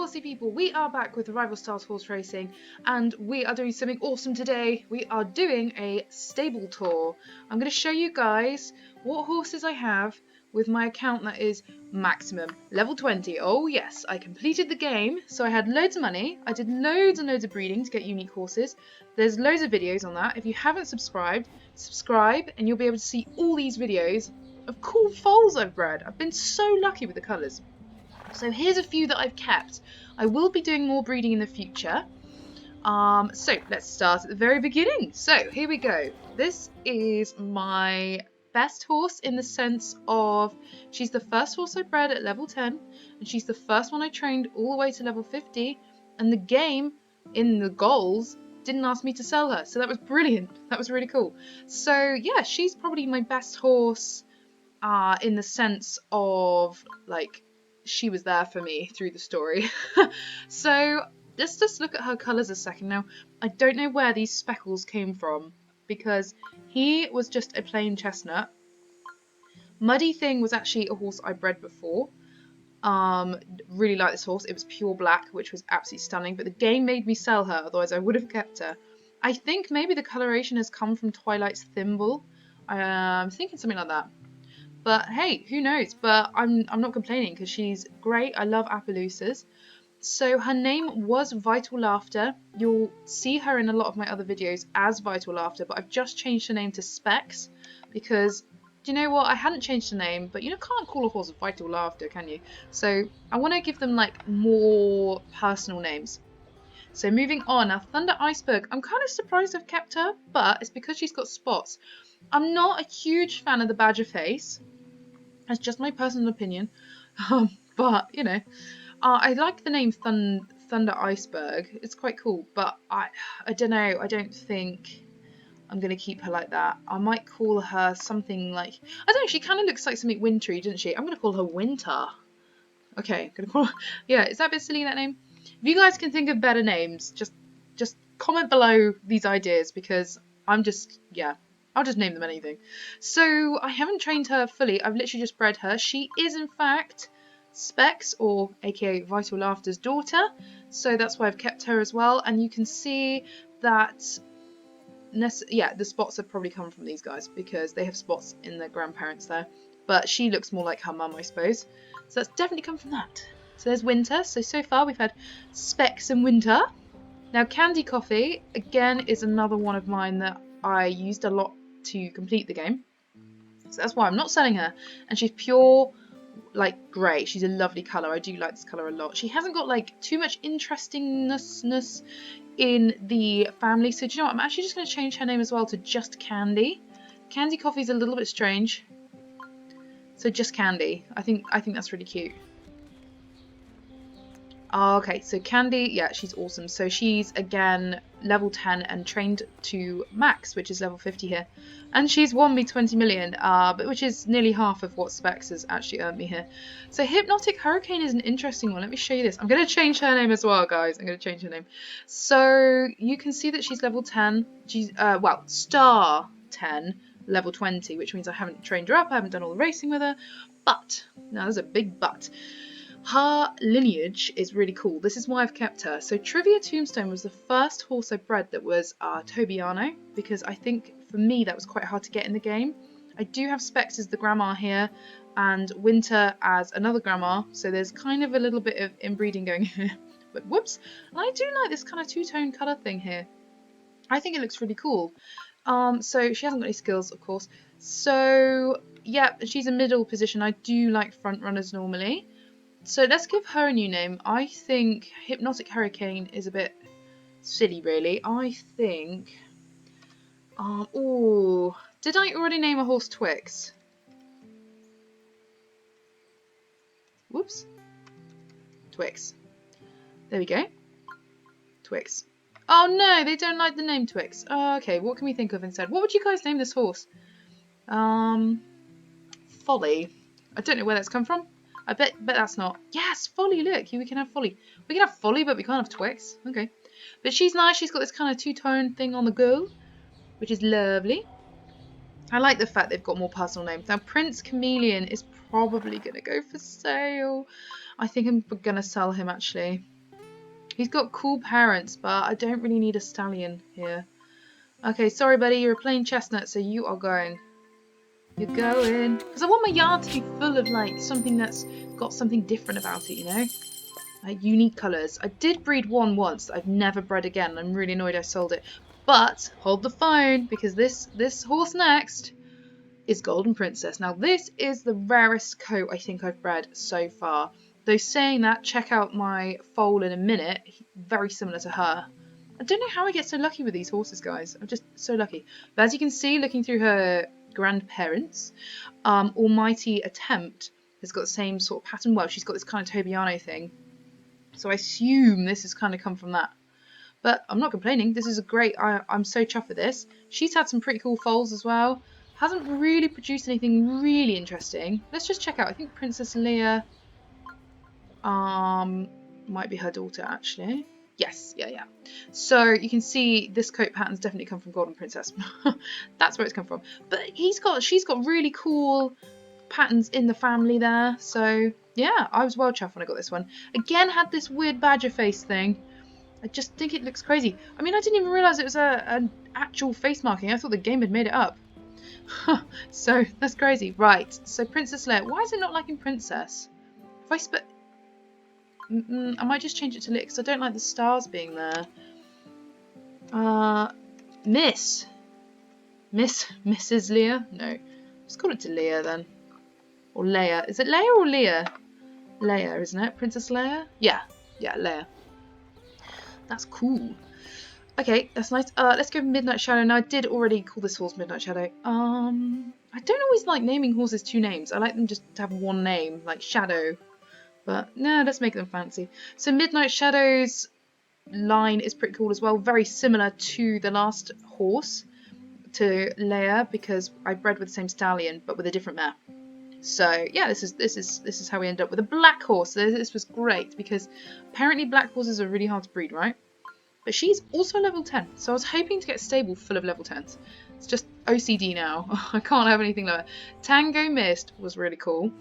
horsey people, we are back with Rival Stars Horse Racing, and we are doing something awesome today. We are doing a stable tour. I'm going to show you guys what horses I have with my account that is maximum level 20. Oh yes, I completed the game, so I had loads of money. I did loads and loads of breeding to get unique horses. There's loads of videos on that. If you haven't subscribed, subscribe and you'll be able to see all these videos of cool foals I've bred. I've been so lucky with the colours. So here's a few that I've kept. I will be doing more breeding in the future. So let's start at the very beginning. So here we go. This is my best horse in the sense of she's the first horse I bred at level 10 and she's the first one I trained all the way to level 50, and the game in the goals didn't ask me to sell her, so that was brilliant. That was really cool. So yeah, she's probably my best horse in the sense of like she was there for me through the story. So let's just look at her colours a second. Now, I don't know where these speckles came from because he was just a plain chestnut. Muddy Thing was actually a horse I bred before. Really like this horse. It was pure black, which was absolutely stunning, but the game made me sell her, otherwise I would have kept her. I think maybe the coloration has come from Twilight's Thimble. I'm thinking something like that. But hey, who knows? But I'm not complaining because she's great. I love Appaloosas. So her name was Vital Laughter. You'll see her in a lot of my other videos as Vital Laughter, but I've just changed her name to Specs because, do you know what? I hadn't changed the name, but you can't call a horse Vital Laughter, can you? So I want to give them like more personal names. So moving on, now Thunder Iceberg. I'm kind of surprised I've kept her, but it's because she's got spots. I'm not a huge fan of the badger face. That's just my personal opinion, but I like the name Thunder Iceberg. It's quite cool, but I don't know. I don't think I'm gonna keep her like that. I might call her something like, I don't know. She kind of looks like something wintry, doesn't she? I'm gonna call her Winter. Okay, I'm gonna call her. Yeah, is that a bit silly, that name? If you guys can think of better names, just comment below these ideas because I'll just name them anything. So I haven't trained her fully. I've literally just bred her. She is in fact Specs, or aka Vital Laughter's daughter. So that's why I've kept her as well. And you can see that, the spots have probably come from these guys because they have spots in their grandparents there. But she looks more like her mum, I suppose. So that's definitely come from that. So there's Winter. So far we've had Specs and Winter. Now Candy Coffee, again, is another one of mine that I used a lot to complete the game, so that's why I'm not selling her. And she's pure like grey. She's a lovely colour. I do like this colour a lot. She hasn't got like too much interestingness in the family, so do you know what, I'm actually just going to change her name as well to just Candy. Candy Coffee is a little bit strange, so just Candy. I think that's really cute. Okay, so Candy, yeah, she's awesome. So she's, again, level 10 and trained to max, which is level 50 here. And she's won me 20 million, which is nearly half of what Specs has actually earned me here. So Hypnotic Hurricane is an interesting one. Let me show you this. I'm going to change her name as well, guys. I'm going to change her name. So you can see that she's level 10. She's, star 10, level 20, which means I haven't trained her up. I haven't done all the racing with her. But, now there's a big but. Her lineage is really cool. This is why I've kept her. So Trivia Tombstone was the first horse I bred that was Tobiano, because I think for me that was quite hard to get in the game. I do have Specs as the grandma here and Winter as another grandma, so there's kind of a little bit of inbreeding going here. But whoops, and I do like this kind of two-tone colour thing here. I think it looks really cool. So she hasn't got any skills, of course. So yeah, she's a middle position. I do like front runners normally. So let's give her a new name. I think Hypnotic Hurricane is a bit silly, really. I think... did I already name a horse Twix? Whoops. Twix. There we go. Twix. Oh no, they don't like the name Twix. Oh, okay, what can we think of instead? What would you guys name this horse? Folly. I don't know where that's come from. I bet that's not. Yes, Folly, look. We can have Folly. We can have Folly, but we can't have Twix. Okay. But she's nice. She's got this kind of two-tone thing on the go, which is lovely. I like the fact they've got more personal names. Now, Prince Chameleon is probably going to go for sale. I think I'm going to sell him, actually. He's got cool parents, but I don't really need a stallion here. Okay, sorry buddy, you're a plain chestnut, so you are going. You're going. Because I want my yard to be full of like something that's got something different about it, you know? Like unique colours. I did breed one once that I've never bred again. I'm really annoyed I sold it. But hold the phone, because this horse next is Golden Princess. Now this is the rarest coat I think I've bred so far. Though saying that, check out my foal in a minute. Very similar to her. I don't know how I get so lucky with these horses, guys. I'm just so lucky. But as you can see, looking through her grandparents, Almighty Attempt has got the same sort of pattern. Well, she's got this kind of Tobiano thing. So I assume this has kind of come from that. But I'm not complaining. This is a great... I'm so chuffed with this. She's had some pretty cool foals as well. Hasn't really produced anything really interesting. Let's just check out. I think Princess Leia might be her daughter, actually. Yes, yeah. So you can see this coat pattern's definitely come from Golden Princess. That's where it's come from. But she's got really cool patterns in the family there. So yeah, I was well chuffed when I got this one. Again, had this weird badger face thing. I just think it looks crazy. I mean, I didn't even realise it was an actual face marking. I thought the game had made it up. So that's crazy. Right, so Princess Leia. Why is it not liking Princess? If I I might just change it to Leia because I don't like the stars being there. Mrs. Leia? No. Let's call it to Leia then. Or Leia. Is it Leia or Leia? Leia, isn't it? Princess Leia? Yeah, Leia. That's cool. Okay, that's nice. Let's go Midnight Shadow. Now, I did already call this horse Midnight Shadow. I don't always like naming horses two names. I like them just to have one name, like Shadow. But no, let's make them fancy. So Midnight Shadow's line is pretty cool as well. Very similar to the last horse, to Leia, because I bred with the same stallion but with a different mare. So yeah, this is how we end up with a black horse. This was great because apparently black horses are really hard to breed, right? But she's also level 10, so I was hoping to get a stable full of level 10s. It's just OCD now. I can't have anything lower. Tango Mist was really cool.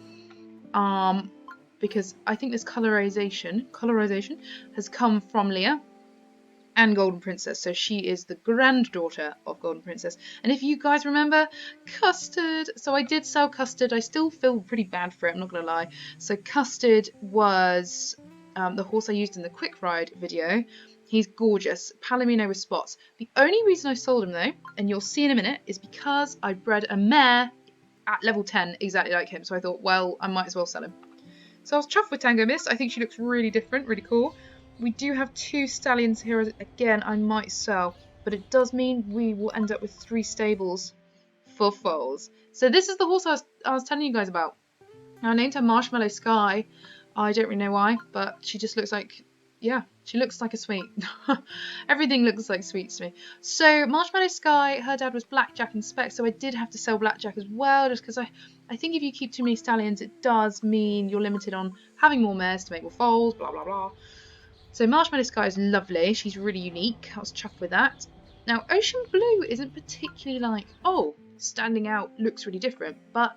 Because I think this colorization has come from Leia and Golden Princess. So she is the granddaughter of Golden Princess. And if you guys remember, Custard. So I did sell Custard. I still feel pretty bad for it, I'm not going to lie. So Custard was the horse I used in the quick ride video. He's gorgeous. Palomino with spots. The only reason I sold him though, and you'll see in a minute, is because I bred a mare at level 10 exactly like him. So I thought, well, I might as well sell him. So I was chuffed with Tango Mist. I think she looks really different, really cool. We do have 2 stallions here. Again, I might sell, but it does mean we will end up with 3 stables for foals. So this is the horse I was telling you guys about. Now, I named her Marshmallow Sky. I don't really know why, but she just looks like, yeah, she looks like a sweet. Everything looks like sweets to me. So Marshmallow Sky, her dad was Blackjack and Specs, so I did have to sell Blackjack as well, just because I think if you keep too many stallions, it does mean you're limited on having more mares to make more foals, blah, blah, blah. So Marshmallow Sky is lovely. She's really unique. I was chuffed with that. Now, Ocean Blue isn't particularly like, oh, standing out, looks really different, but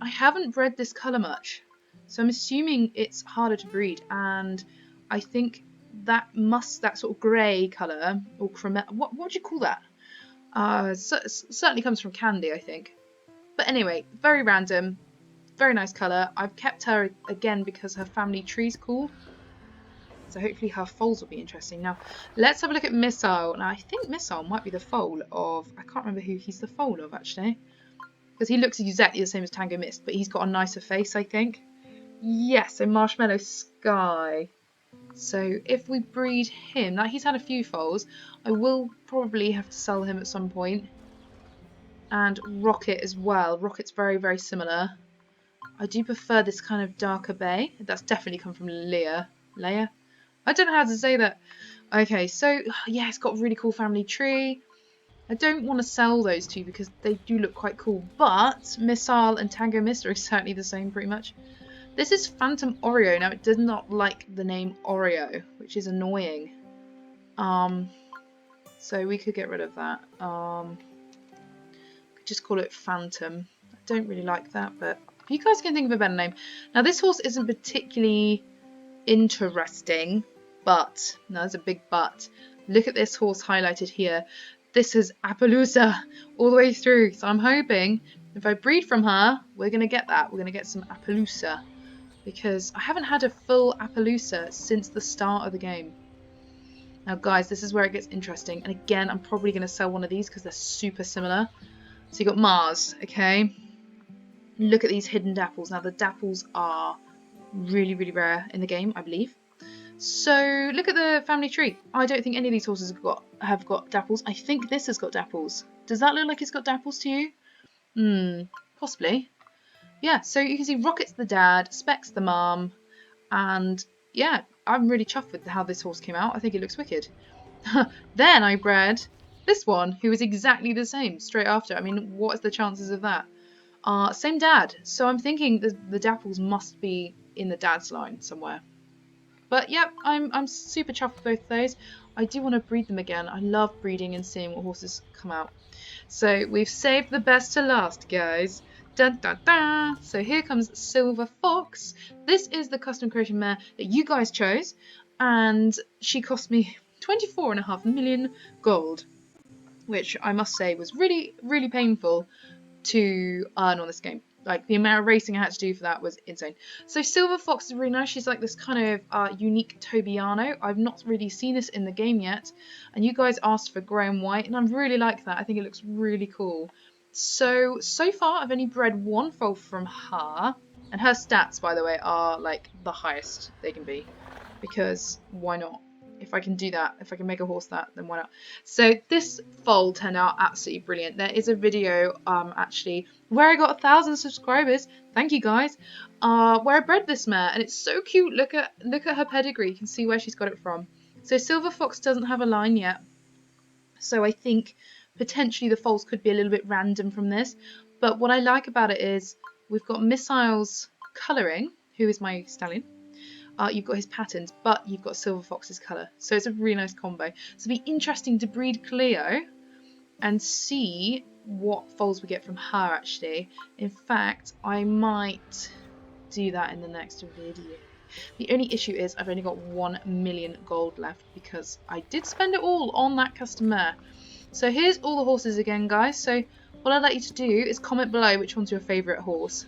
I haven't bred this colour much. So I'm assuming it's harder to breed, and I think that sort of grey colour, or what do you call that? Certainly comes from Candy, I think. But anyway, very random, very nice colour. I've kept her again because her family tree's cool. So hopefully her foals will be interesting. Now, let's have a look at Missile. Now, I think Missile might be the foal of... I can't remember who he's the foal of, actually. Because he looks exactly the same as Tango Mist, but he's got a nicer face, I think. Yes, so Marshmallow Sky. So if we breed him... Now, he's had a few foals. I will probably have to sell him at some point. And Rocket as well. Rocket's very, very similar. I do prefer this kind of darker bay. That's definitely come from Leia. Leia? I don't know how to say that. Okay, so yeah, it's got a really cool family tree. I don't want to sell those two because they do look quite cool, but Missile and Tango Mist are exactly the same pretty much. This is Phantom Oreo. Now, it does not like the name Oreo, which is annoying. So we could get rid of that. Could just call it Phantom. I don't really like that, but if you guys can think of a better name. Now, this horse isn't particularly interesting. but, no, there's a big but. Look at this horse highlighted here. This is Appaloosa all the way through. So I'm hoping if I breed from her, we're going to get that. We're going to get some Appaloosa. Because I haven't had a full Appaloosa since the start of the game. Now guys, this is where it gets interesting. And again, I'm probably going to sell one of these because they're super similar. So you got Mars, okay? Look at these hidden dapples. Now the dapples are really, really rare in the game, I believe. So look at the family tree. I don't think any of these horses have got dapples. I think this has got dapples. Does that look like it's got dapples to you? Possibly. Yeah, so you can see Rocket's the dad, Specs the mum, and yeah, I'm really chuffed with how this horse came out. I think it looks wicked. Then I bred this one, who is exactly the same straight after. I mean, what is the chances of that? Same dad, so I'm thinking the dapples must be in the dad's line somewhere. But yep, I'm super chuffed with both of those. I do want to breed them again. I love breeding and seeing what horses come out. So we've saved the best to last, guys. Dun, dun, dun. So here comes Silver Fox. This is the custom creation mare that you guys chose, and she cost me 24.5 million gold, which I must say was really, really painful to earn on this game. Like, the amount of racing I had to do for that was insane. So Silver Fox is really nice. She's like this kind of unique Tobiano. I've not really seen this in the game yet. And you guys asked for grey and white, and I really like that. I think it looks really cool. So far I've only bred one foal from her. And her stats, by the way, are like the highest they can be. Because why not? If I can do that, if I can make a horse that, then why not? So this foal turned out absolutely brilliant. There is a video actually where I got 1,000 subscribers. Thank you guys. Where I bred this mare, and it's so cute. Look at her pedigree. You can see where she's got it from. So Silver Fox doesn't have a line yet. So I think potentially the foals could be a little bit random from this. But what I like about it is we've got Missile's colouring, who is my stallion. You've got his patterns, but you've got Silver Fox's colour. So it's a really nice combo. So it'll be interesting to breed Cleo and see what foals we get from her, actually. In fact, I might do that in the next video. The only issue is I've only got 1 million gold left because I did spend it all on that custom mare. So here's all the horses again, guys. So what I'd like you to do is comment below which one's your favourite horse.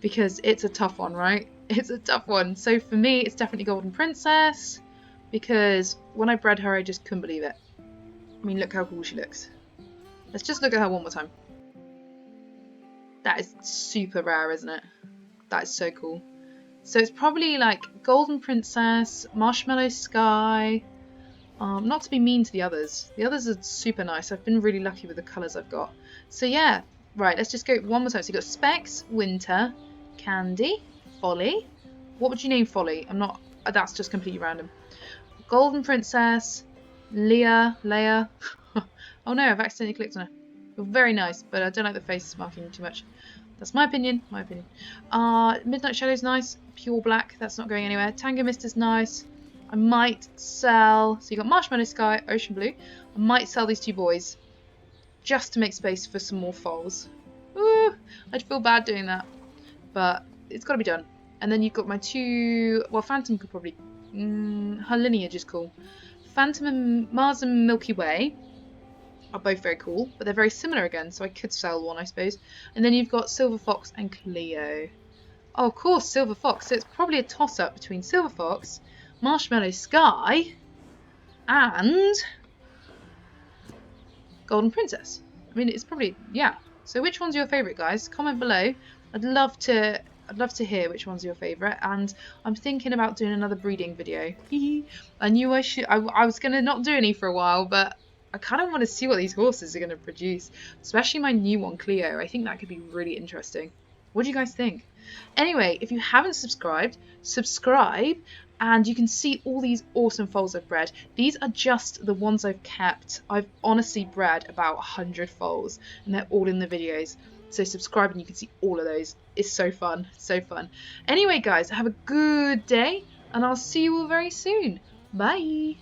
Because it's a tough one, right? It's a tough one. So for me, it's definitely Golden Princess, because when I bred her, I just couldn't believe it. I mean, look how cool she looks. Let's just look at her one more time. That is super rare, isn't it? That is so cool. So it's probably like Golden Princess, Marshmallow Sky. Not to be mean to the others. The others are super nice. I've been really lucky with the colours I've got. So yeah, right, let's just go one more time. So you've got Specs, Winter, Candy, Folly. What would you name Folly? I'm not. That's just completely random. Golden Princess, Leia. Oh no, I've accidentally clicked on her. You're very nice, but I don't like the face marking too much. That's my opinion. Midnight Shadow's nice. Pure Black. That's not going anywhere. Tango Mist is nice. I might sell. So you got Marshmallow Sky, Ocean Blue. I might sell these two boys just to make space for some more foals. Ooh, I'd feel bad doing that, but it's got to be done. And then you've got my two. Well, Phantom could probably. Her lineage is cool. Phantom and Mars and Milky Way are both very cool, but they're very similar again, so I could sell one, I suppose. And then you've got Silver Fox and Cleo. Oh, of course, Silver Fox. So it's probably a toss-up between Silver Fox, Marshmallow Sky, and Golden Princess. I mean, it's probably, yeah. So which one's your favourite, guys? Comment below. I'd love to hear which one's your favourite, and I'm thinking about doing another breeding video. I knew I should. I was going to not do any for a while, but I kind of want to see what these horses are going to produce, especially my new one, Cleo. I think that could be really interesting. What do you guys think? Anyway, if you haven't subscribed, subscribe, and you can see all these awesome foals I've bred. These are just the ones I've kept. I've honestly bred about 100 foals, and they're all in the videos. So subscribe and you can see all of those. It's so fun, so fun. Anyway, guys, have a good day, and I'll see you all very soon. Bye.